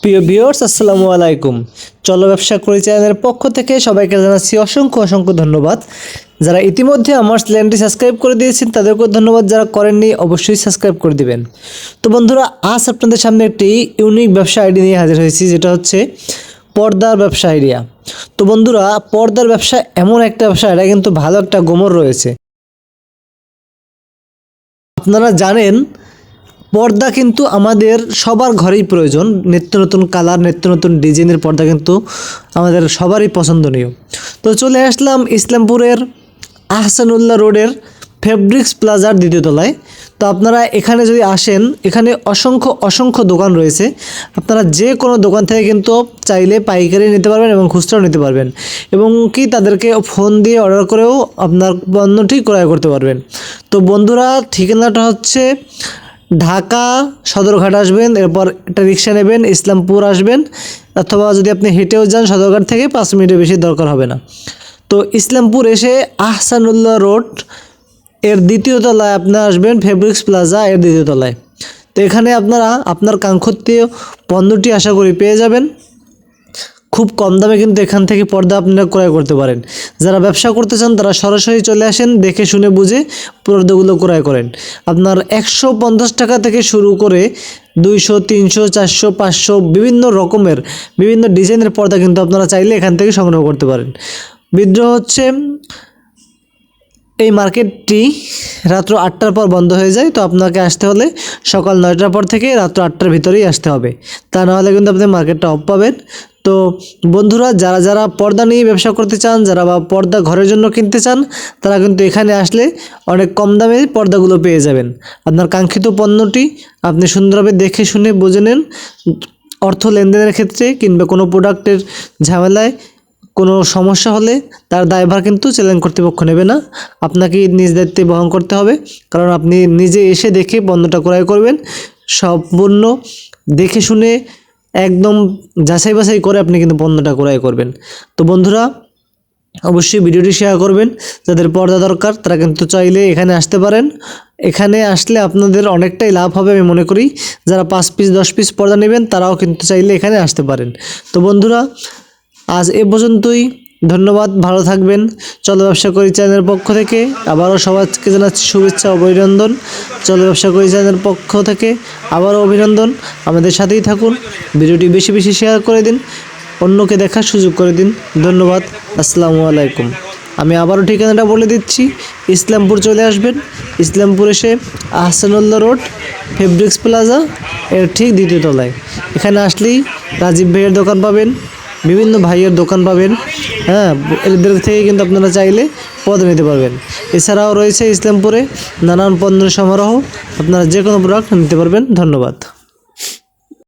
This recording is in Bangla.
প্রিয় ভিউয়ার্স, আসসালামু আলাইকুম। চলো ব্যবসা করি চ্যানেলের পক্ষ থেকে সবাইকে জানাচ্ছি অসংখ্য অসংখ্য ধন্যবাদ। যারা ইতিমধ্যে আমার চ্যানেলটি সাবস্ক্রাইব করে দিয়েছেন তাদেরকেও ধন্যবাদ, যারা করেননি অবশ্যই সাবস্ক্রাইব করে দিবেন। তো বন্ধুরা, আজ আপনাদের সামনে একটি ইউনিক ব্যবসা আইডিয়া নিয়ে হাজির হয়েছি, যেটা হচ্ছে পর্দার ব্যবসা আইডিয়া। তো বন্ধুরা, পর্দার ব্যবসা এমন একটা ব্যবসা, এটা কিন্তু ভালো একটা গোমর রয়েছে। আপনারা জানেন পর্দা কিন্তু আমাদের সবার ঘরেই প্রয়োজন। নিত্য নতুন কালার, নিত্য নতুন ডিজাইনের পর্দা কিন্তু আমাদের সবারই পছন্দনীয়। তো চলে আসলাম ইসলামপুরের আহসানুল্লাহ রোডের ফেব্রিক্স প্লাজার দ্বিতীয় তলায়। তো আপনারা এখানে যদি আসেন, এখানে অসংখ্য অসংখ্য দোকান রয়েছে। আপনারা যে কোনো দোকান থেকে কিন্তু চাইলে পাইকারি নিতে পারবেন এবং খুচরাও নিতে পারবেন, এবং কি তাদেরকে ফোন দিয়ে অর্ডার করেও আপনার পণ্যটি ক্রয় করতে পারবেন। তো বন্ধুরা, ঠিকানাটা হচ্ছে ঢাকা সদরঘাট আসবেন, এরপর একটা রিক্সা নেবেন, ইসলামপুর আসবেন, অথবা যদি আপনি হেঁটেও যান সদরঘাট থেকে 5 মিনিটের বেশি দরকার হবে না। তো ইসলামপুর এসে আহসানুল্লাহ রোড এর দ্বিতীয় তলায় আপনারা আসবেন, ফেব্রিক্স প্লাজা এর দ্বিতীয় তলায়। তো এখানে আপনারা আপনার কাঙ্ক্ষিত পণ্যটি আশা করি পেয়ে যাবেন। খুব কম দামে কিন্তু এখান থেকে পর্দা আপনারা ক্রয় করতে পারেন। যারা ব্যবসা করতে চান তারা সরাসরি চলে আসেন, দেখে শুনে বুঝে পর্দাগুলো ক্রয় করেন। আপনার 150 টাকা থেকে শুরু করে 200, 300, 400, 500 বিভিন্ন রকমের বিভিন্ন ডিজাইনের পর্দা কিন্তু আপনারা চাইলে এখান থেকে সংগ্রহ করতে পারেন। বিদ্রোহ হচ্ছে এই মার্কেটটি রাত্র 8টার পর বন্ধ হয়ে যায়। তো আপনাকে আসতে হলে সকাল 9টার পর থেকে রাত্র 8টার ভিতরেই আসতে হবে, তা না হলে কিন্তু আপনি মার্কেটটা অফ পাবেন। তো বন্ধুরা, যারা যারা পর্দা নিয়ে ব্যবসা করতে চান, যারা বা পর্দা ঘরের জন্য কিনতে চান, তারা কিন্তু এখানে আসলে অনেক কম দামে পর্দাগুলো পেয়ে যাবেন। আপনার কাঙ্ক্ষিত পণ্যটি আপনি সুন্দরভাবে দেখে শুনে বুঝে নেন। অর্থ লেনদেনের ক্ষেত্রে কিংবা কোনো প্রোডাক্টের ঝামেলায় কোনো সমস্যা হলে তার দায়ভার কিন্তু চ্যালেঞ্জ কর্তৃপক্ষ নেবে না, আপনাকে নিজ দায়িত্বে বহন করতে হবে। কারণ আপনি নিজে এসে দেখে পণ্যটা ক্রয় করবেন, সম্পূর্ণ দেখে শুনে একদম যাচাই বাছাই করে আপনি কিন্তু পণ্যটা ক্রয় করবেন। তো বন্ধুরা, অবশ্যই ভিডিওটি শেয়ার করবেন। যাদের পর্দা দরকার তারা কিন্তু চাইলে এখানে আসতে পারেন। এখানে আসলে আপনাদের অনেকটাই লাভ হবে আমি মনে করি। যারা 5 পিস 10 পিস পর্দা নেবেন তারাও কিন্তু চাইলে এখানে আসতে পারেন। তো বন্ধুরা, আজ এ পর্যন্তই। ধন্যবাদ, ভালো থাকবেন। চলো ব্যবসা করি চ্যানেলের পক্ষ থেকে আবারও সবাইকে জানাচ্ছি শুভেচ্ছা ও অভিনন্দন। চলো ব্যবসা করি চ্যানেলের পক্ষ থেকে আবারও অভিনন্দন। আমাদের সাথেই থাকুন, ভিডিওটি বেশি বেশি শেয়ার করে দিন, অন্যকে দেখার সুযোগ করে দিন। ধন্যবাদ, আসসালামু আলাইকুম। আমি আবারও ঠিকানাটা বলে দিচ্ছি, ইসলামপুর চলে আসবেন, ইসলামপুর এসে আহসানুল্লাহ রোড ফেব্রিক্স প্লাজা এর ঠিক দ্বিতীয় তলায়। এখানে আসলেই রাজীব ভাইয়ের দোকান পাবেন, বিভিন্ন ভাইয়ের দোকান পাবেন। হ্যাঁ, এদের থেকে কিন্তু আপনারা চাইলে পর্দা নিতে পারবেন। এছাড়াও রয়েছে ইসলামপুরে নানান পণ্যের সমারোহ, আপনারা যে কোনো প্রোডাক্ট নিতে পারবেন। ধন্যবাদ।